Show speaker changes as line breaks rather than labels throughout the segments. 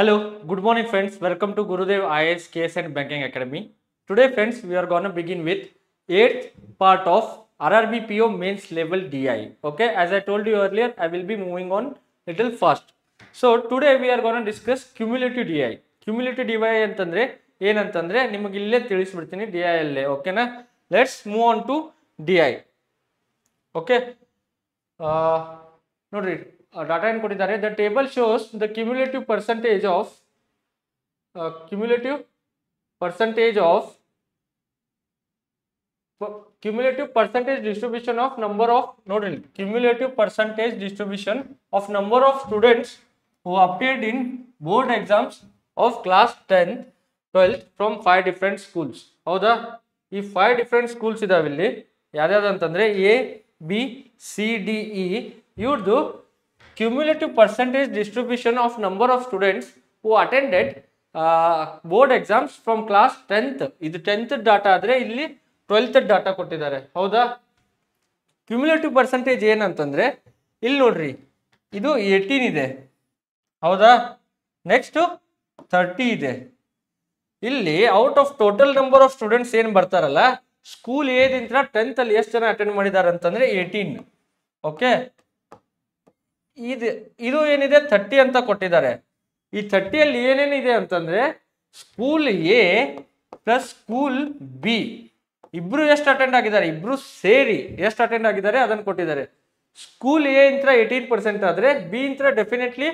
Hello, good morning friends. Welcome to Gurudev IAS KS and Banking Academy. Today friends, we are going to begin with 8th part of RRB PO mains level DI. Okay, as I told you earlier, I will be moving on little fast. So today we are going to discuss cumulative DI. Cumulative DI ಅಂತಂದ್ರೆ ಏನಂತಂದ್ರೆ ನಿಮಗೆ ಇಲ್ಲೇ ತಿಳಿಸ್ಬಿಡ್ತೀನಿ DI ಅಲ್ಲೇ. ಓಕೆನಾ? Let's move on to DI. Okay. ನೋಡ್ರಿ data ಏನು ಕೊಟ್ಟಿದ್ದಾರೆ. The table shows the cumulative percentage distribution of number of ನೋಡ್ರಿ cumulative percentage distribution of number of students who appeared in board exams of class 10th 12th from 5 different schools. ಹೌದಾ? ಈ 5 different schools ಇದಾವೆ ಇಲ್ಲಿ. ಯಾವ್ಯಾವ್ದು ಅಂತಂದ್ರೆ A B C D E. ಇವ್ರದ್ದು cumulative percentage distribution of number of students who attended board exams from class 10th. ಇದು 10th data ಆದ್ರೆ ಇಲ್ಲಿ 12th ಡಾಟಾ ಕೊಟ್ಟಿದ್ದಾರೆ. ಹೌದಾ? ಕ್ಯುಮ್ಯುಲೇಟಿವ್ ಪರ್ಸೆಂಟೇಜ್ ಏನಂತಂದ್ರೆ ಇಲ್ಲಿ ನೋಡ್ರಿ, ಇದು 18 ಇದೆ. ಹೌದಾ? ನೆಕ್ಸ್ಟ್ 30 ಇದೆ. ಇಲ್ಲಿ out of total number of students ಏನ್ ಬರ್ತಾರಲ್ಲ, ಸ್ಕೂಲ್ ಏದಿಂದ 10th ಅಲ್ಲಿ ಎಷ್ಟು ಜನ ಅಟೆಂಡ್ ಮಾಡಿದ್ದಾರೆ ಅಂತಂದ್ರೆ 18. ಓಕೆ, ಇದು ಏನಿದೆ 30 ಅಂತ ಕೊಟ್ಟಿದ್ದಾರೆ. ಈ 30 ಅಲ್ಲಿ ಏನೇನಿದೆ ಅಂತಂದ್ರೆ school A plus school B ಇಬ್ರು ಎಷ್ಟು ಅಟೆಂಡ್ ಆಗಿದ್ದಾರೆ, ಇಬ್ರು ಸೇರಿ ಎಷ್ಟು ಅಟೆಂಡ್ ಆಗಿದ್ದಾರೆ ಅದನ್ನು ಕೊಟ್ಟಿದ್ದಾರೆ. ಸ್ಕೂಲ್ ಎ ಇಂತ್ರ 18% ಆದ್ರೆ ಬಿ ಇಂತ್ರ ಡೆಫಿನೆಟ್ಲಿ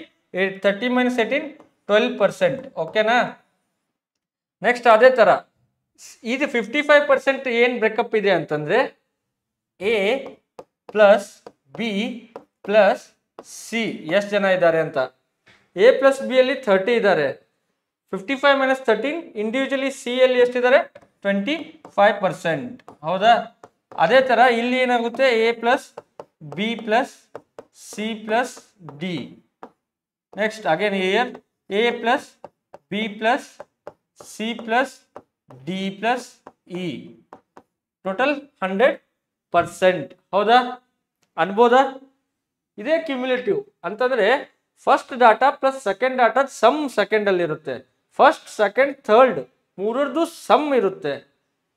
30 - 18 12%. ಓಕೆನಾ? ನೆಕ್ಸ್ಟ್ ಅದೇ ತರ ಇದು 55% ಏನ್ ಬ್ರೇಕಪ್ ಇದೆ ಅಂತಂದ್ರೆ A plus B plus C ಎಷ್ಟು ಜನ ಇದ್ದಾರೆ ಅಂತ. ಎ ಪ್ಲಸ್ ಬಿ ಅಲ್ಲಿ 30 ಇದ್ದಾರೆ. 55 - 13 ಇಂಡಿವಿಜುವಲಿ ಸಿ ಅಲ್ಲಿ ಎಷ್ಟಿದ್ದಾರೆ 25%. ಹೌದಾ? ಅದೇ ತರ ಇಲ್ಲಿ ಏನಾಗುತ್ತೆ A plus B plus C plus D. Next again here A plus B plus C plus D plus E total 100%. ಹೌದಾ? ಅನ್ಬೋದಾ? ಇದೇ ಕ್ಯುಮ್ಯುಲೇಟಿವ್ ಅಂತಂದ್ರೆ first data plus second data sum second ಅಲ್ಲಿ ಇರುತ್ತೆ. ಫಸ್ಟ್ ಸೆಕೆಂಡ್ ಥರ್ಡ್ ಮೂರರದು sum ಇರುತ್ತೆ.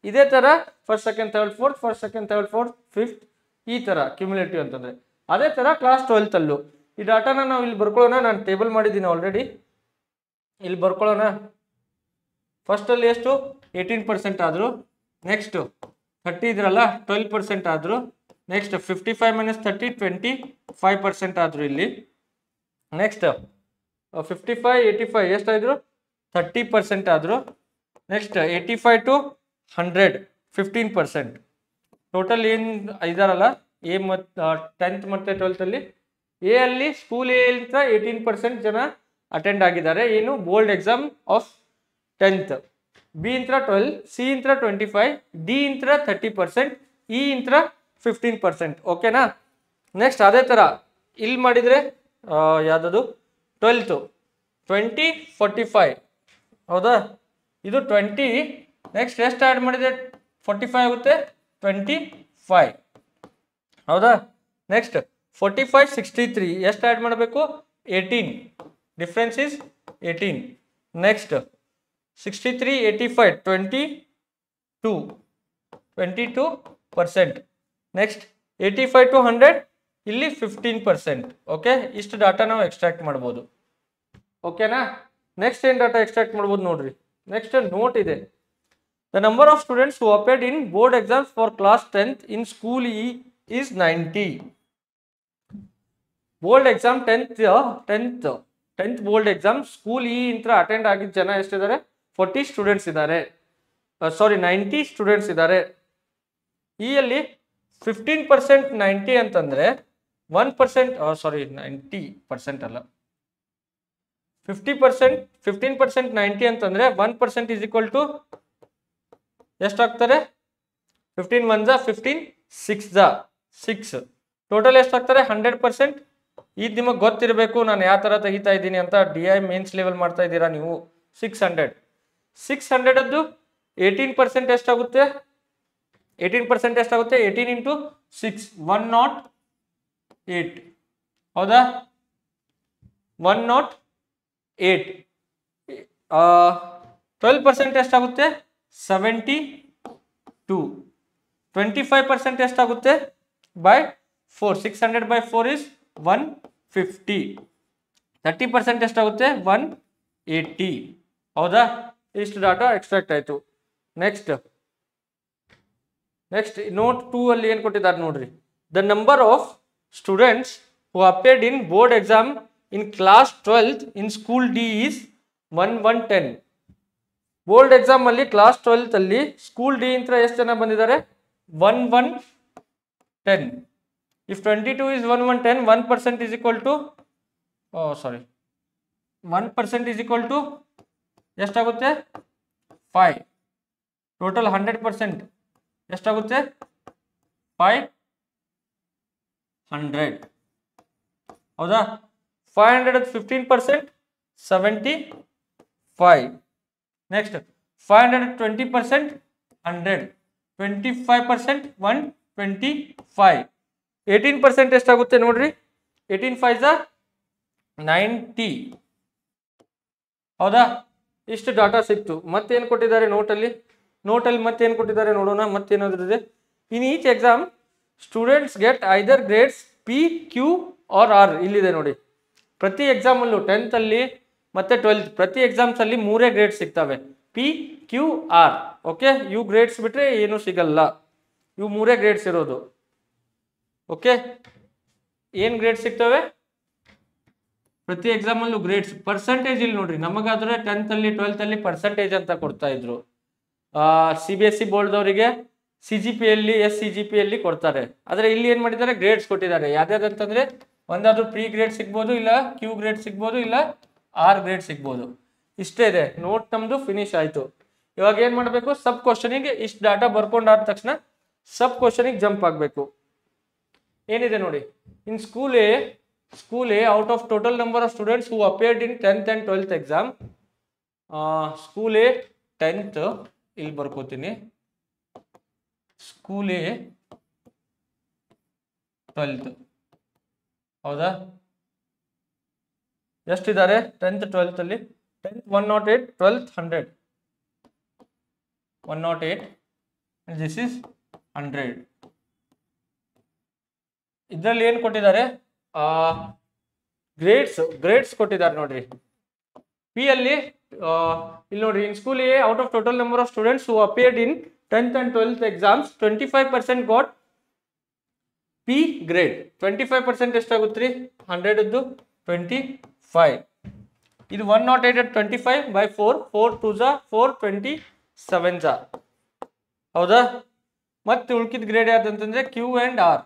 ಇದೇ ತರ first second third fourth, first second third fourth fifth, ಈ ತರ ಕ್ಯುಮ್ಯುಲೇಟಿವ್ ಅಂತಂದ್ರೆ. ಅದೇ ತರ ಕ್ಲಾಸ್ 12th ಅಲ್ಲೂ ಈ ಡಾಟಾನ ನಾವು ಇಲ್ಲಿ ಬರ್ಕೊಳ್ಳೋಣ. ನಾನು ಟೇಬಲ್ ಮಾಡಿದ್ದೀನಿ ಆಲ್ರೆಡಿ, ಇಲ್ಲಿ ಬರ್ಕೊಳ್ಳೋಣ. ಫಸ್ಟ್ ಅಲ್ಲಿ ಎಷ್ಟು 18% ಆದ್ರು, ನೆಕ್ಸ್ಟ್ 30 ಇದ್ರಲ್ಲ 12% ಆದ್ರು, ನೆಕ್ಸ್ಟ್ 55 - 30 25% ಆದ್ರು ಇಲ್ಲಿ. ನೆಕ್ಸ್ಟ್ 55 85 ಎಷ್ಟಾದ್ರು 30% ಆದ್ರು. Next 85 to 100 15%. ಟೋಟಲ್ ಏನ್ ಇದಾರಲ್ಲ ಎ ಮತ್ತು 10th ಮತ್ತೆ 12th ಅಲ್ಲಿ, ಎ ಅಲ್ಲಿ ಸ್ಕೂಲ್ ಎ ಅಂತ 18% ಜನ ಅಟೆಂಡ್ ಆಗಿದ್ದಾರೆ. ಏನು board exam of 10th. B ಇಂತ್ರ 12, ಸಿ ಇಂತ್ರ 25, ಡಿ ಇಂತ್ರ 30%, ಇ ಇಂತ್ರ 15%. ಓಕೆನಾ? ನೆಕ್ಸ್ಟ್ ಅದೇ ತರ ಇಲ್ಲಿ ಮಾಡಿದ್ರೆ ಯಾವ್ದು 12th 20 45. ಹೌದಾ? ಇದು 20. ನೆಕ್ಸ್ಟ್ ಎಷ್ಟು ಆ್ಯಡ್ ಮಾಡಿದ್ರೆ 45 ಆಗುತ್ತೆ 25. ಹೌದಾ? ನೆಕ್ಸ್ಟ್ 45 63 ಎಷ್ಟು ಆ್ಯಡ್ ಮಾಡಬೇಕು 18. Difference is 18. Next 63 85 22%. Next 85 to 100 ಇಲ್ಲಿ 15%. ಓಕೆ, ಇಷ್ಟು ಡಾಟಾ ನಾವು ಎಕ್ಸ್ಟ್ರಾಕ್ಟ್ ಮಾಡ್ಬೋದು. ಓಕೆನಾ? ನೆಕ್ಸ್ಟ್ ಏನ್ ಡಾಟಾ ಎಕ್ಸ್ಟ್ರಾಕ್ಟ್ ಮಾಡ್ಬೋದು ನೋಡ್ರಿ. ನೆಕ್ಸ್ಟ್ ನೋಟ್ ಇದೆ. The number of students who appeared in board exams for class 10th in school E is 90. Board exam 10th board exam school E ಇಂತ್ರ attend ಆಗಿದ್ದ ಜನ ಎಷ್ಟಿದ್ದಾರೆ 40 ಸ್ಟೂಡೆಂಟ್ಸ್ ಇದ್ದಾರೆ. 90 ಸ್ಟೂಡೆಂಟ್ಸ್ ಇದ್ದಾರೆ. ಈ ಅಲ್ಲಿ 15% 90 ಅಂತಂದ್ರೆ 1% 90% ಅಲ್ಲ 50%. 15% 90 ಅಂತಂದ್ರೆ 1% ಇಸ್ ಈಕ್ವಲ್ ಟು ಎಷ್ಟಾಗ್ತಾರೆ 15 1 15 6 6. ಟೋಟಲ್ ಎಷ್ಟಾಗ್ತಾರೆ 100%. ಇದು ನಿಮಗೆ ಗೊತ್ತಿರಬೇಕು ನಾನು ಯಾವ ತರ ತೆಗಿತಾ ಇದ್ದೀನಿ ಅಂತ. DI ಮೇನ್ಸ್ ಲೆವೆಲ್ ಮಾಡ್ತಾ ಇದ್ದೀರಾ ನೀವು. 600 ಅದ್ದು 18% ಎಷ್ಟಾಗುತ್ತೆ 18% ಎಷ್ಟಾಗುತ್ತೆ 18 into 6 108. ಹೌದಾ? 108 12% ಎಷ್ಟಾಗುತ್ತೆ 72. 25% ಎಷ್ಟಾಗುತ್ತೆ ಬೈ 4, 600 by 4 is 150. 30% ಎಷ್ಟಾಗುತ್ತೆ 180. ಹೌದಾ? ಇಷ್ಟು ಡಾಟಾ ಎಕ್ಸ್ಟ್ರಾಕ್ಟ್ ಆಯ್ತು. ನೆಕ್ಸ್ಟ್ ನೋಟ್ 2 ಅಲ್ಲಿ ಏನು ಕೊಟ್ಟಿದ್ದಾರೆ ನೋಡ್ರಿ. The number of students who appeared in board exam in class 12th in school D is 1110. Board exam ಅಲ್ಲಿ ಕ್ಲಾಸ್ 12th ಅಲ್ಲಿ ಸ್ಕೂಲ್ ಡಿ ಇಂದ ಎಷ್ಟು ಜನ ಬಂದಿದ್ದಾರೆ 1110. If 22 is 1110, 1% is equal to 1% is equal to ಎಷ್ಟಾಗುತ್ತೆ 5. ಟೋಟಲ್ 100% ಎಷ್ಟಾಗುತ್ತೆ 500. ಹೌದಾ? 500 15%, 75. Next 520%, 100. 25%, 125. 18% ಎಷ್ಟಾಗುತ್ತೆ ನೋಡ್ರಿ. 18 5 90. ಹೌದಾ? ಇಷ್ಟು ಡಾಟಾ ಸಿಕ್ತು. ಮತ್ತೇನು ಕೊಟ್ಟಿದ್ದಾರೆ ನೋಟಲ್ಲಿ ಮತ್ತೇನು ಕೊಟ್ಟಿದ್ದಾರೆ ನೋಡೋಣ. ಮತ್ತೇನಾದ್ರೂ ಇದೆ. In each exam students get either grades P Q R R. ಇಲ್ಲಿದೆ ನೋಡಿ. ಪ್ರತಿ ಎಕ್ಸಾಮಲ್ಲೂ 10th ಅಲ್ಲಿ ಮತ್ತೆ 12th ಪ್ರತಿ ಎಕ್ಸಾಮ್ಸ್ ಅಲ್ಲಿ 3 ಗ್ರೇಡ್ಸ್ ಸಿಗ್ತವೆ, ಪಿ ಕ್ಯೂ ಆರ್. ಓಕೆ, ಇವು ಗ್ರೇಡ್ಸ್ ಬಿಟ್ರೆ ಏನು ಸಿಗಲ್ಲ. ಇವು 3 ಗ್ರೇಡ್ಸ್ ಇರೋದು. ಓಕೆ, ಏನು ಗ್ರೇಡ್ಸ್ ಸಿಗ್ತವೆ ಪ್ರತಿ ಎಕ್ಸಾಮಲ್ಲೂ ಗ್ರೇಡ್ಸ್. ಪರ್ಸೆಂಟೇಜ್ ಇಲ್ಲಿ ನೋಡ್ರಿ. ನಮಗಾದ್ರೆ 10th ಅಲ್ಲಿ 12th ಅಲ್ಲಿ ಪರ್ಸೆಂಟೇಜ್ ಅಂತ ಕೊಡ್ತಾ ಇದ್ರು. CBSE ಬೋರ್ಡ್ದವರಿಗೆ CGP ಅಲ್ಲಿ SCGP ಅಲ್ಲಿ ಕೊಡ್ತಾರೆ. ಆದರೆ ಇಲ್ಲಿ ಏನು ಮಾಡಿದ್ದಾರೆ ಗ್ರೇಡ್ಸ್ ಕೊಟ್ಟಿದ್ದಾರೆ. ಯಾವ್ದಾದಂತಂದ್ರೆ ಒಂದಾದ್ರೂ ಪ್ರೀ ಗ್ರೇಡ್ ಸಿಗ್ಬೋದು, ಇಲ್ಲ ಕ್ಯೂ ಗ್ರೇಡ್ ಸಿಗ್ಬೋದು, ಇಲ್ಲ ಆರ್ ಗ್ರೇಡ್ ಸಿಗ್ಬೋದು. ಇಷ್ಟೇ ಇದೆ. ನೋಟ್ ನಮ್ದು ಫಿನಿಶ್ ಆಯ್ತು. ಇವಾಗ ಏನ್ ಮಾಡಬೇಕು, ಸಬ್ ಕ್ವಶನಿಗೆ ಇಷ್ಟು ಡಾಟಾ ಬರ್ಕೊಂಡಾದ ತಕ್ಷಣ ಸಬ್ ಕ್ವಶನಿಗೆ ಜಂಪ್ ಆಗಬೇಕು. ಏನಿದೆ ನೋಡಿ. In school A out of total number of students who appeared in 10th and 12th exam. School A 10th ಇಲ್ಲಿ ಬರ್ಕೋತೀನಿ. School A 12th. ಹೌದಾ? ಎಷ್ಟಿದ್ದಾರೆ 10th 12th ಅಲ್ಲಿ? 10th 108, 12th 100. 108 and this is 100. ಇದರಲ್ಲಿ ಏನು ಕೊಟ್ಟಿದ್ದಾರೆ ಗ್ರೇಡ್ಸ್ ಕೊಟ್ಟಿದ್ದಾರೆ ನೋಡ್ರಿ. ಪಿ ಅಲ್ಲಿ ಇಲ್ಲಿ ನೋಡ್ರಿ. In school A out of total number of students who appeared in 10th and 12th exams 25% got P grade. 25% ಎಷ್ಟಾಗುತ್ತೆ 100ದ್ದು 25. ಇದು 108 25 by 4, 4 2s 4, 27s. ಹೌದಾ? ಮತ್ತೆ ಉಳ್ಕಿದ ಗ್ರೇಡ್ ಯಾವ್ದಂತಂದ್ರೆ ಕ್ಯೂ ಅಂಡ್ ಆರ್.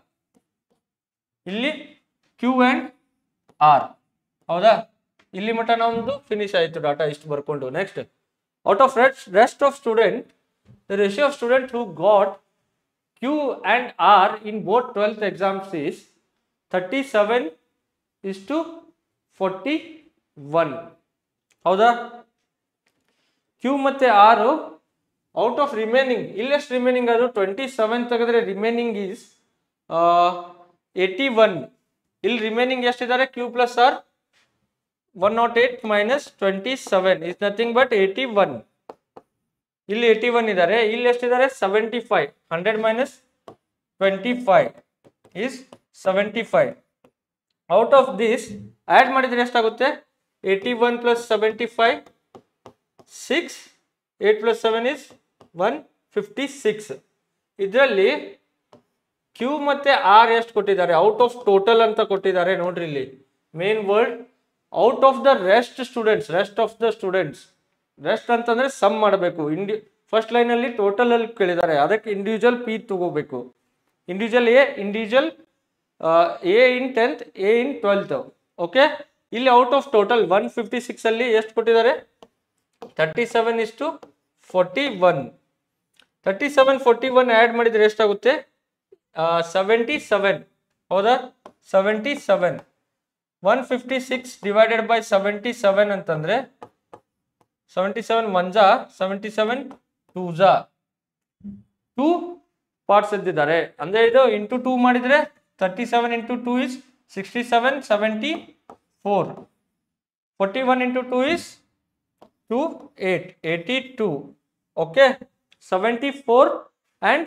ಇಲ್ಲಿ ಕ್ಯೂ ಅಂಡ್ ಆರ್. ಹೌದಾ? ಇಲ್ಲಿ ಮಟ್ಟ ನಮ್ದು ಫಿನಿಶ್ ಆಯ್ತು ಡಾಟಾ ಇಷ್ಟು ಬರ್ಕೊಂಡು. Next out of rest of student the ratio of student who got Q and R in both 12th exams is 37:41. ಹೌದಾ? Q ಮತ್ತೆ R ಔಟ್ ಆಫ್ ರಿಮೈನಿಂಗ್ ಇಲ್ಲೆಷ್ಟು ರಿಮೈನಿಂಗ್ ಅದು 27 ತೆಗೆದ್ರೆ ರಿಮೈನಿಂಗ್ ಈಸ್ 81. ಇಲ್ಲಿ ರಿಮೈನಿಂಗ್ ಎಷ್ಟಿದ್ದಾರೆ Q plus R 108 minus 27 is nothing but 81. ಇಲ್ಲಿ 81 ಇದ್ದಾರೆ. ಇಲ್ಲಿ ಎಷ್ಟಿದ್ದಾರೆ 75. 100 minus 25 is 75. Out of this add ಮಾಡಿದ್ರೆ ಎಷ್ಟಾಗುತ್ತೆ 81 plus 75 6. 8 plus 7 is 156. ಇದರಲ್ಲಿ ಕ್ಯೂ ಮತ್ತೆ ಆರ್ ಎಷ್ಟು ಕೊಟ್ಟಿದ್ದಾರೆ ಔಟ್ ಆಫ್ ಟೋಟಲ್ ಅಂತ ಕೊಟ್ಟಿದ್ದಾರೆ ನೋಡ್ರಿ. ಇಲ್ಲಿ main word out of the rest of the students. Rest ಅಂತಂದ್ರೆ ಸಮ್ ಮಾಡಬೇಕು. ಫಸ್ಟ್ ಲೈನ್ ಅಲ್ಲಿ ಟೋಟಲ್ ಅಲ್ಲಿ ಕೇಳಿದ್ದಾರೆ, ಅದಕ್ಕೆ ಇಂಡಿವಿಜುವಲ್ ಪಿ ತಗೋಬೇಕು. Individual A in 10th, A in 12th. Okay, ಇಲ್ಲಿ ಔಟ್ ಆಫ್ ಟೋಟಲ್ 156 ಅಲ್ಲಿ ಎಷ್ಟು ಕೊಟ್ಟಿದ್ದಾರೆ 37:41. 37:41 ಆಡ್ ಮಾಡಿದ್ರೆ ಎಷ್ಟಾಗುತ್ತೆ 77. ಹೌದಾ? 77. 156 ಡಿವೈಡೆಡ್ ಬೈ 77 ಅಂತಂದ್ರೆ 77 1 77 2 2 ಪಾರ್ಟ್ಸ್ ಎದ್ದಿದ್ದಾರೆ. ಅಂದ್ರೆ ಇದು ಇಂಟು 2 ಮಾಡಿದ್ರೆ 37 into 2 is 67, 74. 41 into 2 is to 8, 82. Okay, 74 and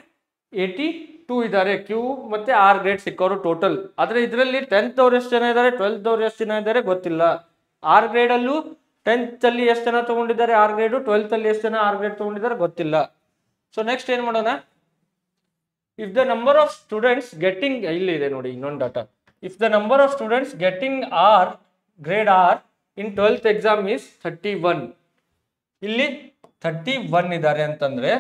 82 ಇದ್ದಾರೆ. ಕ್ಯೂ ಮತ್ತು ಆರ್ ಗ್ರೇಡ್ ಸಿಕ್ಕೋರು ಟೋಟಲ್. ಆದರೆ ಇದರಲ್ಲಿ 10th ಅವ್ರು ಎಷ್ಟು ಜನ ಇದ್ದಾರೆ, 12th ಅವ್ರು ಎಷ್ಟು ಜನ ಇದ್ದಾರೆ ಗೊತ್ತಿಲ್ಲ. ಆರ್ ಗ್ರೇಡಲ್ಲೂ 10th ಅಲ್ಲಿ ಎಷ್ಟು ಜನ ತೊಗೊಂಡಿದ್ದಾರೆ ಆರ್ ಗ್ರೇಡು, 12th ಅಲ್ಲಿ ಎಷ್ಟು ಜನ ಆರ್ ಗ್ರೇಡ್ ತೊಗೊಂಡಿದ್ದಾರೆ ಗೊತ್ತಿಲ್ಲ. ಸೊ ನೆಕ್ಸ್ಟ್ ಏನು ಮಾಡೋಣ, if the number of students getting, ಇಲ್ಲಿ ಇದೆ ನೋಡಿ ಇನ್ನೊಂದು data. If the number of students getting R grade R in 12th exam is 31. ಇಲ್ಲಿ 31 ಇದ್ದಾರೆ ಅಂತಂದ್ರೆ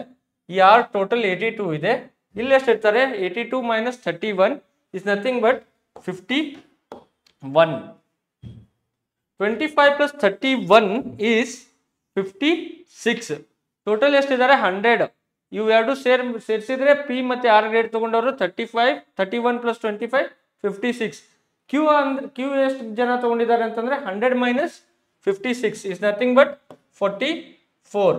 ಈ ಆರ್ ಟೋಟಲ್ 82 ಇದೆ. ಇಲ್ಲಿ ಎಷ್ಟು ಇರ್ತಾರೆ, 82 minus 31 is nothing but 51. 25 plus 31 is 56. Total ಎಷ್ಟಿದ್ದಾರೆ 100. ಇವು ಎರಡು ಸೇರಿಸಿದ್ರೆ ಪಿ ಮತ್ತೆ ಆರ್ ಗ್ರೇಡ್ ತಗೊಂಡವರು 35, 31 ಪ್ಲಸ್ 25 56. ಕ್ಯೂ ಅಂದ್ರೆ ಕ್ಯೂ ಎಷ್ಟು ಜನ ತಗೊಂಡಿದ್ದಾರೆ ಅಂತಂದ್ರೆ 100 ಮೈನಸ್ 56 ಇಸ್ ನಥಿಂಗ್ ಬಟ್ 44.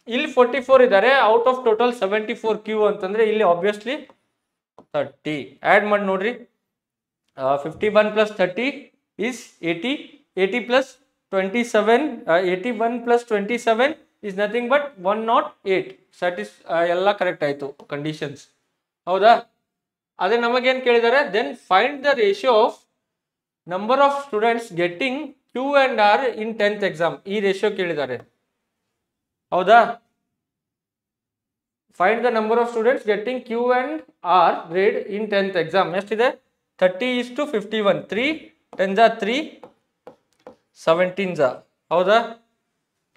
ಇಲ್ಲಿ 44 ಇದ್ದಾರೆ ಔಟ್ ಆಫ್ ಟೋಟಲ್ 74 ಕ್ಯೂ ಅಂತಂದ್ರೆ ಇಲ್ಲಿ ಆಬ್ವಿಯಸ್ಲಿ 30. ಆ್ಯಡ್ ಮಾಡಿ ನೋಡ್ರಿ, 51 plus 30 is 80, 80 plus 27, 81 plus 27 is nothing but 108. ಎಲ್ಲ ಕರೆಕ್ಟ್ ಆಯ್ತು ಕಂಡೀಷನ್ಸ್, ಹೌದಾ? ಅದೇ ನಮಗೇನು ಕೇಳಿದ್ದಾರೆ, then find the ratio of number of students getting Q and R in 10th exam. ಈ ರೇಷಿಯೋ ಕೇಳಿದ್ದಾರೆ, ಹೌದಾ? Find the number of students getting Q and R grade in 10th exam. ಎಷ್ಟಿದೆ, 30:51. 3 10 3 17, ಹೌದಾ?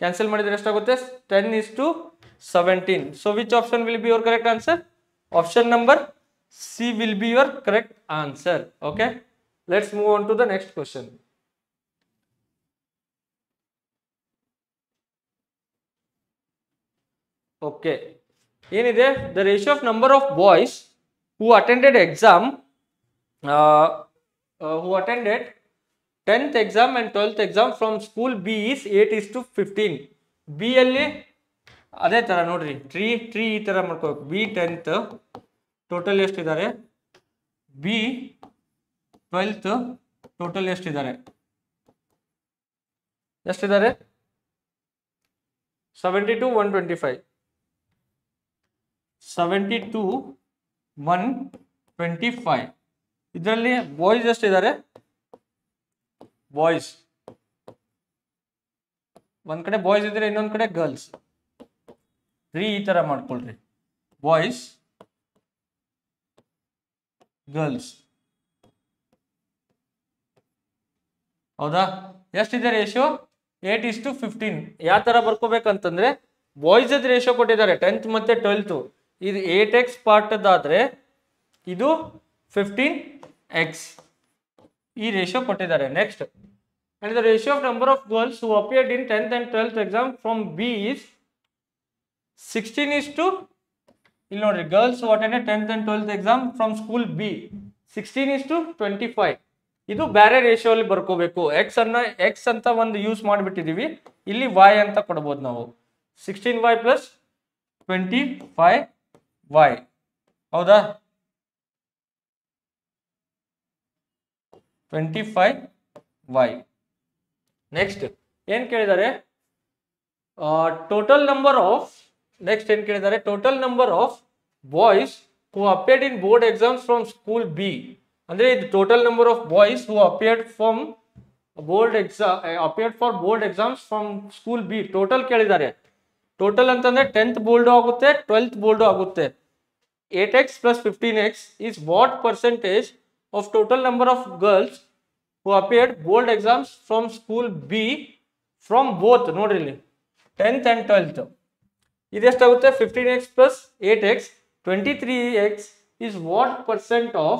ಕ್ಯಾನ್ಸಲ್ ಮಾಡಿದ್ರೆ ಎಷ್ಟಾಗುತ್ತೆ, 10:17. So which option will be your correct answer? Option number C will be your correct answer. Okay, let's move on to the next question. Okay, ಏನಿದೆ, the ratio of number of boys who attended exam, who attended 10th exam and 12th exam from school B is 8:15. B ಅಲ್ಲಿ ಅದೇ ತರ ನೋಡ್ರಿ, tree ಈ ತರ ಮಾಡ್ಕೋಬೇಕು. B 10th total ಎಷ್ಟಿದ್ದಾರೆ, B 12th total ಎಷ್ಟಿದ್ದಾರೆ 72 125. 72 125. ಇದರಲ್ಲಿ ಬಾಯ್ಸ್ ಎಷ್ಟಿದ್ದಾರೆ, ಬಾಯ್ಸ್ ಒಂದ್ ಕಡೆ ಬಾಯ್ಸ್ ಇದ್ರೆ ಇನ್ನೊಂದ್ ಕಡೆ ಗರ್ಲ್ಸ್. ಈ ತರ ಮಾಡ್ಕೊಳ್ರಿ, ಬಾಯ್ಸ್ ಗರ್ಲ್ಸ್, ಹೌದಾ? ಎಷ್ಟಿದೆ ರೇಷಿಯೋ, 8:15. ಯಾವ ತರ ಬರ್ಕೋಬೇಕಂತಂದ್ರೆ, ಬಾಯ್ಸ್ ರೇಷಿಯೋ ಕೊಟ್ಟಿದ್ದಾರೆ 10th ಮತ್ತೆ 12th. ಇದು 8x ಪಾರ್ಟ್ ಆದ್ರೆ ಇದು 15x. ಈ ರೇಷಿಯೋ ಕೊಟ್ಟಿದ್ದಾರೆ. Next, and the ratio of number of girls who appeared in 10th and 12th exam from B is 16:, ಇಲ್ಲಿ ನೋಡ್ರಿ, girls who attended 10th and 12th exam from school B 16:25. ಇದು ಬೇರೆ ratio ಅಲ್ಲಿ ಬರ್ಕೋಬೇಕು. X ಅಂತ ಒಂದು use ಮಾಡಿಬಿಟ್ಟಿದೀವಿ, ಇಲ್ಲಿ y ಅಂತ ಕೊಡ್ಬೋದು ನಾವು. 16y ಪ್ಲಸ್ 25y, ಹೌದಾ? 25y. ನೆಕ್ಸ್ಟ್ ಏನ್ ಕೇಳಿದ್ದಾರೆ, ಟೋಟಲ್ ನಂಬರ್ ಆಫ್, ನೆಕ್ಸ್ಟ್ ಏನ್ ಕೇಳಿದ್ದಾರೆ, total number of boys who appeared in board exams from school B. ಅಂದ್ರೆ ಇದು total number of boys who appeared from appeared for board exams from school B. Total ಕೇಳಿದ್ದಾರೆ. Total ಅಂತಂದ್ರೆ 10th board ಆಗುತ್ತೆ, 12th board ಆಗುತ್ತೆ. 8x plus 15x is what percentage of total number of girls who appeared board exams from school B from both, ನೋಡ್ರಿ ಇಲ್ಲಿ 10th and 12th. ಇದೆಷ್ಟಾಗುತ್ತೆ, 15x plus 8x, 23x is what percent of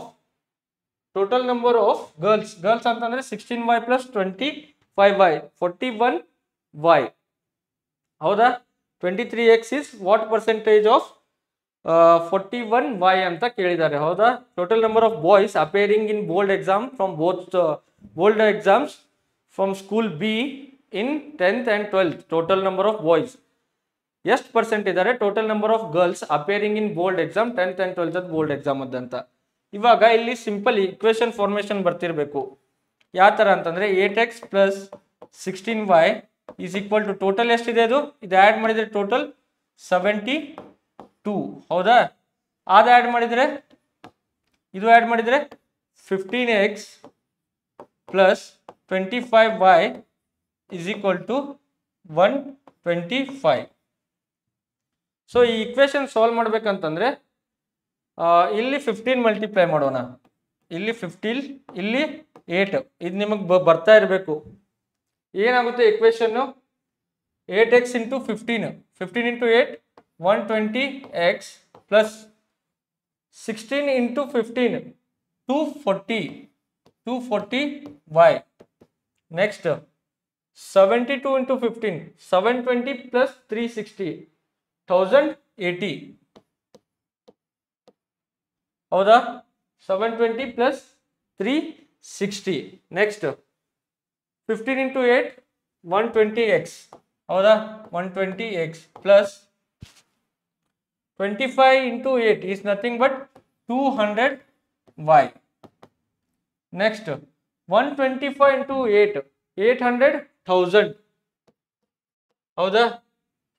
total number of girls ಅಂತಂದ್ರೆ 16y plus 25y, 41y, ಹೌದಾ? 23x is what percentage of 41y ಅಂತ ಕೇಳಿದ್ದಾರೆ, ಹೌದಾ? Total number of boys appearing in board exam from both board exams from school B in 10th and 12th. Total number of boys ಎಷ್ಟು percent ಇದ್ದಾರೆ, total number of girls appearing in board exam 10th and 12th board exam ಅದಂತ. ಇವಾಗ ಇಲ್ಲಿ simple equation formation ಬರ್ತಿರ್ಬೇಕು. ಯಾವ ತರ ಅಂತಂದ್ರೆ 8x plus 16y is equal to total ಎಷ್ಟಿದೆ ಇದು ಆ್ಯಡ್ ಮಾಡಿದರೆ ಟೋಟಲ್ 72. ಹೌದಾ? ಅದು ಆ್ಯಡ್ ಮಾಡಿದರೆ ಇದು ಆ್ಯಡ್ ಮಾಡಿದರೆ 15x plus 25y is equal to 125. So ಈ ಇಕ್ವೇಶನ್ ಸಾಲ್ವ್ ಮಾಡ್ಬೇಕಂತಂದ್ರೆ ಇಲ್ಲಿ 15 ಮಲ್ಟಿಪ್ಲೈ ಮಾಡೋಣ. ಇಲ್ಲಿ 15, ಇಲ್ಲಿ 8. ಇದು ನಿಮಗೆ ಬರ್ತಾ ಇರಬೇಕು. ಏನಾಗುತ್ತೆ ಇಕ್ವೇಶನ್ನು? 8x into 15 into 8 120x plus 16 into 15 240y. Next 72 into 15 720 plus 360 1080. ಹೌದಾ? 720 ಪ್ಲಸ್ 360. Next 15 into 8 120x. ಹೌದಾ? 120x plus 25 into 8 is nothing but 200y. Next 125 into 8 800,000. ಹೌದಾ?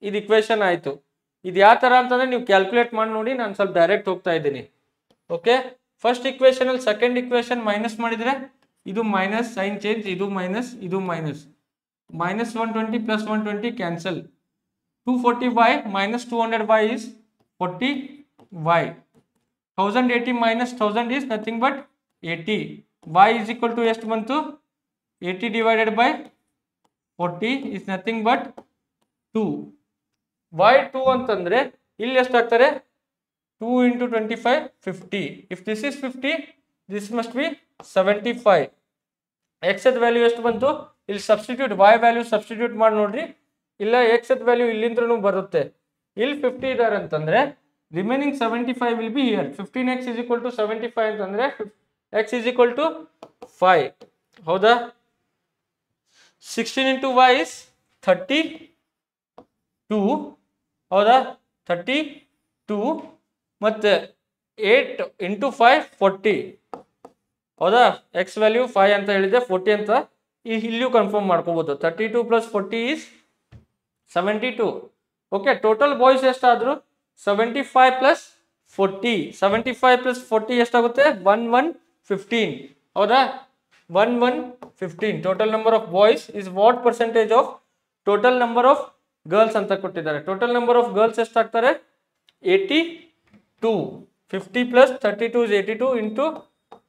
ಇದು ಇಕ್ವೇಶನ್ ಆಯಿತು. ಇದು ಯಾವ ಥರ ಅಂತಂದರೆ ನೀವು ಕ್ಯಾಲ್ಕುಲೇಟ್ ಮಾಡಿ ನೋಡಿ. ನಾನು ಸ್ವಲ್ಪ ಡೈರೆಕ್ಟ್ ಹೋಗ್ತಾ ಇದ್ದೀನಿ. ಓಕೆ, ಫಸ್ಟ್ ಇಕ್ವೇಶನಲ್ಲಿ ಸೆಕೆಂಡ್ ಇಕ್ವೇಶನ್ ಮೈನಸ್ ಮಾಡಿದರೆ ಇದು ಮೈನಸ್, ಸೈನ್ ಚೇಂಜ್, ಇದು ಮೈನಸ್, ಇದು minus. Minus 120 plus 120 cancel. 240y minus 200y is 40y. 1080 minus 1000 is nothing but 80. y is equal to ಎಷ್ಟು ಬಂತು? 80 divided by 40 is nothing but 2. y 2 ಅಂತಂದ್ರೆ ಇಲ್ಲಿ ಎಷ್ಟು ಆಗ್ತಾರೆ? 2 into 25 50. If this is 50, this must be 75. x the value ಎಷ್ಟು ಬಂತು? ಇಲ್ಲಿ substitute y value substitute ಮಾಡಿ ನೋಡ್ರಿ. ಇಲ್ಲ x ದ ವ್ಯಾಲ್ಯೂ ಇಲ್ಲಿಂದ್ರೂ ಬರುತ್ತೆ. ಇಲ್ಲಿ 50 ಇದ್ದಾರೆ ಅಂತಂದ್ರೆ remaining 75 will be here. 15x is equal to 75 ಅಂತಂದ್ರೆ x is equal to 5. ಹೌದಾ? 16 into y is 32. ಹೌದಾ? 32 ಮತ್ತೆ 8 into 5 40. ಹೌದಾ? ಎಕ್ಸ್ ವ್ಯಾಲ್ಯೂ 5 ಅಂತ ಹೇಳಿದೆ, 40 ಅಂತ ಇಲ್ಲಿಯೂ ಕನ್ಫರ್ಮ್ ಮಾಡ್ಕೋಬಹುದು. 32 plus 40 is 72. Okay, total boys ಎಷ್ಟಾದ್ರು? 75 ಪ್ಲಸ್ 40. 75 ಪ್ಲಸ್ 40 ಎಷ್ಟಾಗುತ್ತೆ? 1115. ಹೌದಾ? 1115. Total number of boys is what percentage of total number of girls ಅಂತ ಕೊಟ್ಟಿದ್ದಾರೆ. ಟೋಟಲ್ ನಂಬರ್ ಆಫ್ ಗರ್ಲ್ಸ್ ಎಷ್ಟಾಗ್ತಾರೆ? 82. 50 ಪ್ಲಸ್ 32 is 82 into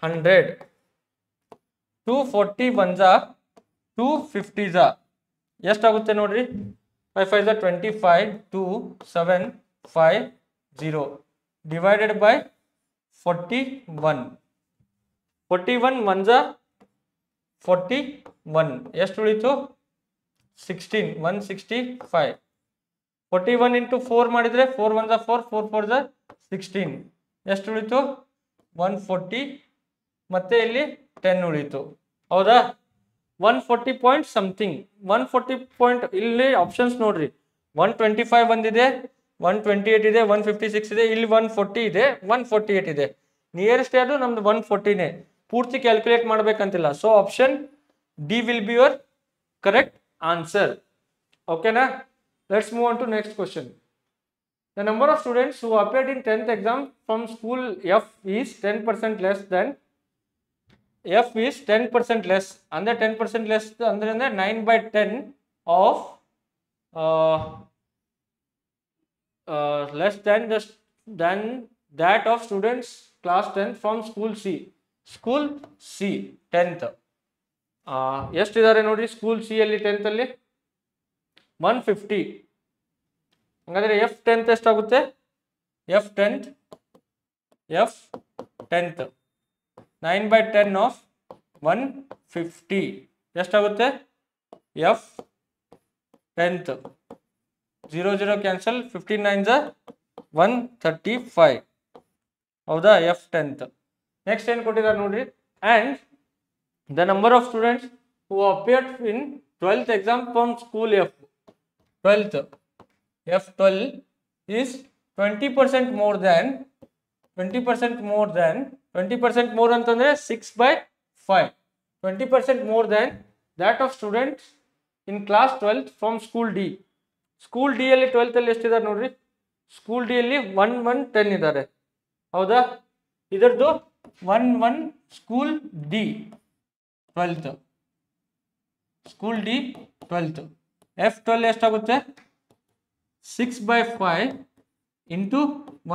100. 240 1 250 ಎಷ್ಟಾಗುತ್ತೆ ನೋಡ್ರಿ? 5 5 25 2 7 5 0 divided by 41. 41 1 41 ಎಷ್ಟು ಉಳಿತು? 16 165. 41 into 4 ಮಾಡಿದ್ರೆ 4 1 4 4 4 16 ಎಷ್ಟು ಉಳಿತು? 140. ಮತ್ತೆ ಇಲ್ಲಿ 10 ಉಳಿತು. ಹೌದಾ? 140 ಪಾಯಿಂಟ್ ಸಮಥಿಂಗ್. 140 ಪಾಯಿಂಟ್ ಇಲ್ಲಿ ಆಪ್ಷನ್ಸ್ ನೋಡ್ರಿ. 125 ಬಂದಿದೆ, 128 ಇದೆ, 156 ಇದೆ, ಇಲ್ಲಿ 140 ಇದೆ, 148 ಇದೆ. ನಿಯರೆಸ್ಟ್ ಯಾವುದು? ನಮ್ದು 140ನೇ. ಪೂರ್ತಿ ಕ್ಯಾಲ್ಕುಲೇಟ್ ಮಾಡ್ಬೇಕಂತಿಲ್ಲ. So option D will be your correct answer. ಓಕೆನಾ? Let's move on to next question. The number of students who appeared in 10th exam from school F is 10% less than F is 10% less. Under 10% less under 9/10 of less than that of students class 10 from school C. School C 10th. ಎಷ್ಟಿದ್ದಾರೆ ನೋಡ್ರಿ school C ಅಲ್ಲಿ 10th ಅಲ್ಲಿ? 150. ಹಾಗಾದ್ರೆ F 10th ಎಷ್ಟಾಗುತ್ತೆ? F 10th 9/10 of 150 ಎಷ್ಟಾಗುತ್ತೆ? F 10th 0 0 cancel, 15 9 135. ಹೌದಾ? F 10th. Next ಏನು ಕೊಟ್ಟಿದ್ದಾರೆ ನೋಡ್ರಿ. And the number of students who appeared in 12th exam from school F 12th F12 is 20% more than 20% more ಅಂತಂದ್ರೆ 6/5. 20% more than that of students in class 12th from school D. School D ಅಲ್ಲಿ 12th ಅಲ್ಲಿ ಎಷ್ಟಿದ್ದಾರೆ ನೋಡ್ರಿ, school D ಅಲ್ಲಿ 1 1 10 ಇದ್ದಾರೆ. ಹೌದಾ, ಇದರದ್ದು 1 1 school D 12th, school D 12th. F12 ಎಷ್ಟಾಗುತ್ತೆ, 6/5 into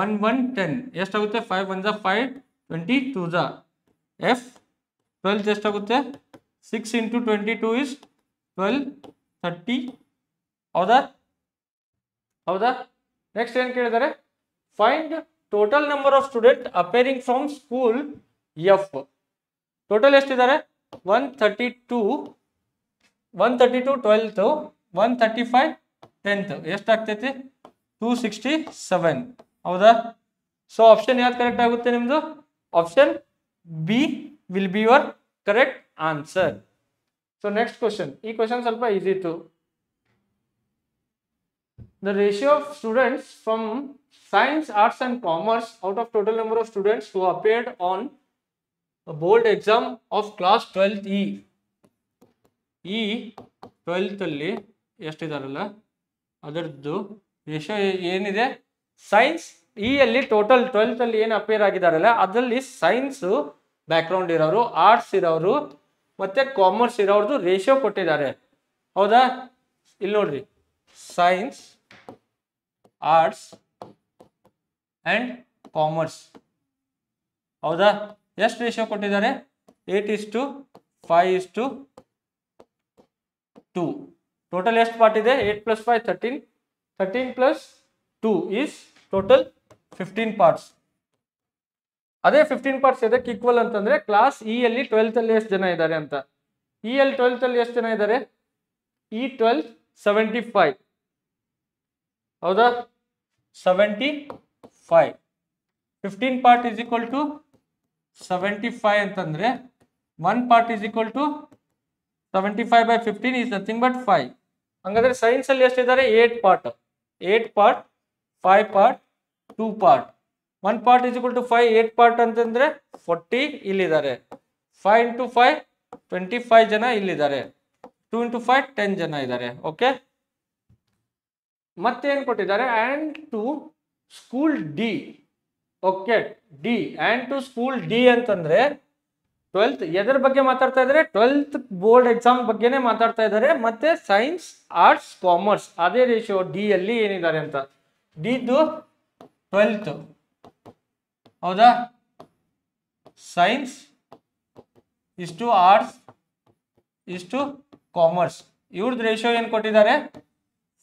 1 1 10 ಎಷ್ಟಾಗುತ್ತೆ, 5 1 5 20 2 F12 ಎಷ್ಟಾಗುತ್ತೆ, 6 ಇಂಟು 22 ಇಸ್ 12 30. ಹೌದಾ ಹೌದಾ. ನೆಕ್ಸ್ಟ್ ಏನು ಕೇಳಿದ್ದಾರೆ, find total number of student appearing from school F. Total ಎಷ್ಟಿದ್ದಾರೆ, 132 12th, 135 10th ಎಷ್ಟಾಗ್ತೈತಿ, 267. ಹೌದಾ. ಸೊ ಆಪ್ಷನ್ ಯಾವ್ದು ಕರೆಕ್ಟ್ ಆಗುತ್ತೆ ನಿಮ್ದು, option B will be your correct answer. So next question, ಈ ಕ್ವಶನ್ ಸ್ವಲ್ಪ ಈಸಿ ಇತ್ತು. The ratio of students from science, arts and commerce out of total number of students who appeared on a board exam of class 12th ಈ 12th ಅಲ್ಲಿ ಎಷ್ಟಿದಾರಲ್ಲ ಅದರದ್ದು ratio ಏನಿದೆ, science ಈ ಅಲ್ಲಿ total 12th ಅಲ್ಲಿ ಏನು ಅಪೇರ್ ಆಗಿದಾರಲ್ಲ ಅದರಲ್ಲಿ ಸೈನ್ಸ್ ಬ್ಯಾಕ್ಗ್ರೌಂಡ್ ಇರೋರು, ಆರ್ಟ್ಸ್ ಇರೋರು ಮತ್ತೆ ಕಾಮರ್ಸ್ ಇರೋರ್ದು ರೇಷಿಯೋ ಕೊಟ್ಟಿದ್ದಾರೆ. ಹೌದಾ, ಇಲ್ಲಿ ನೋಡ್ರಿ, ಸೈನ್ಸ್, ಆರ್ಟ್ಸ್ ಅಂಡ್ ಕಾಮರ್ಸ್. ಹೌದಾ, ಎಷ್ಟು ರೇಷಿಯೋ ಕೊಟ್ಟಿದ್ದಾರೆ, 8:5:2. ಟೋಟಲ್ ಎಷ್ಟು ಪಾರ್ಟ್ ಇದೆ, 8 + 5 13, 13 + 2 ಈಸ್ ಟೋಟಲ್ 15 ಪಾರ್ಟ್ಸ್. ಅದೇ 15 ಪಾರ್ಟ್ಸ್ ಎದಕ್ಕೆ ಈಕ್ವಲ್ ಅಂತಂದ್ರೆ ಕ್ಲಾಸ್ ಇ ಅಲ್ಲಿ 12th ಅಲ್ಲಿ ಎಷ್ಟು ಜನ ಇದ್ದಾರೆ ಅಂತ. ಇ ಅಲ್ಲಿ 12th ಅಲ್ಲಿ ಎಷ್ಟು ಜನ ಇದ್ದಾರೆ, E12 75. ಹೌದಾ, 75. 15 ಪಾರ್ಟ್ ಇಸ್ ಈಕ್ವಲ್ ಟು 75 ಅಂತಂದ್ರೆ 1 part is equal to 75/15 is nothing but 5. ಹಂಗಾದ್ರೆ ಸೈನ್ಸ್ ಅಲ್ಲಿ ಎಷ್ಟಿದ್ದಾರೆ, 8 part, 8 part, 5 part, 2 part. 1 part is equal to 5, 8 part ಅಂತಂದ್ರೆ 40 ಇಲ್ಲಿದ್ದಾರೆ. 5 × 5 25 ಜನ ಇಲ್ಲಿದ್ದಾರೆ. 2 × 5 10 ಜನ ಇದ್ದಾರೆ. ಓಕೆ, ಮತ್ತೇನು ಕೊಟ್ಟಿದ್ದಾರೆ, and to school D. Okay, D and to school D ಅಂತಂದ್ರೆ 12th ಎದರ ಬಗ್ಗೆ ಮಾತಾಡ್ತಾ ಇದ್ದಾರೆ, 12th ಬೋರ್ಡ್ ಎಕ್ಸಾಮ್ ಬಗ್ಗೆನೇ ಮಾತಾಡ್ತಾ ಇದ್ದಾರೆ. ಮತ್ತೆ ಸೈನ್ಸ್, ಆರ್ಟ್ಸ್, ಕಾಮರ್ಸ್ ಅದೇ ರೇಷಿಯೋ ಡಿ ಅಲ್ಲಿ ಏನಿದ್ದಾರೆ ಅಂತ. ಡಿದು 12th. ಹೌದಾ, ಸೈನ್ಸ್ ಇಷ್ಟು ಆರ್ಟ್ಸ್ ಇಷ್ಟು ಕಾಮರ್ಸ್, ಇವ್ರದ್ದು ರೇಷಿಯೋ ಏನು ಕೊಟ್ಟಿದ್ದಾರೆ,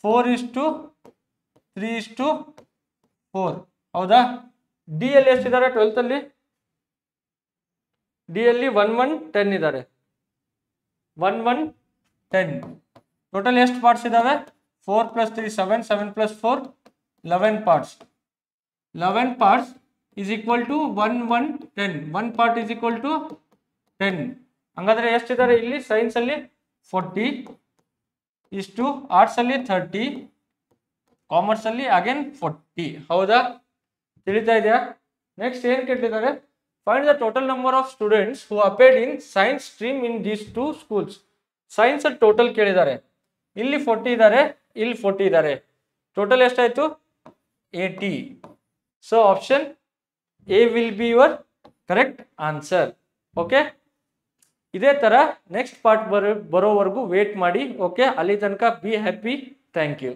4:3:4. ಹೌದಾ, ಡಿ ಅಲ್ಲಿ ಎಷ್ಟಿದ್ದಾರೆ 12th ಅಲ್ಲಿ, ಡಿ ಅಲ್ಲಿ 1 1 10 ಇದ್ದಾರೆ. 1 1 10. ಟೋಟಲ್ ಎಷ್ಟು ಪಾರ್ಟ್ಸ್ ಇದಾವೆ, 4 + 3 7, 7 + 4 11 parts. 11 parts is equal to 1 1 10. 1 part is equal to 10. ಹಂಗಾದ್ರೆ ಎಷ್ಟಿದ್ದಾರೆ ಇಲ್ಲಿ, ಸೈನ್ಸ್ ಅಲ್ಲಿ 40 ಇಷ್ಟು, ಆರ್ಟ್ಸ್ ಅಲ್ಲಿ 30, ಕಾಮರ್ಸ್ ಅಲ್ಲಿ ಅಗೇನ್ 40. ಹೌದಾ, ತಿಳಿತಾ ಇದೆಯಾ. ನೆಕ್ಸ್ಟ್ ಏನ್ ಕೇಳಿದ್ದಾರೆ, find the total number of students who appeared in science stream in these 2 schools. Science ಅಲ್ಲಿ ಟೋಟಲ್ ಕೇಳಿದ್ದಾರೆ, ಇಲ್ಲಿ 40 ಇದ್ದಾರೆ, ಇಲ್ಲಿ 40 ಇದ್ದಾರೆ. ಟೋಟಲ್ ಎಷ್ಟಾಯ್ತು, 80. So option A will be your correct answer. Okay, ಇದೇ ತರ ನೆಕ್ಸ್ಟ್ ಪಾರ್ಟ್ ಬರೋವರೆಗೂ ವೇಟ್ ಮಾಡಿ. ಓಕೆ, ಅಲ್ಲಿ ತನಕ ಬಿ ಹ್ಯಾಪಿ. Thank you.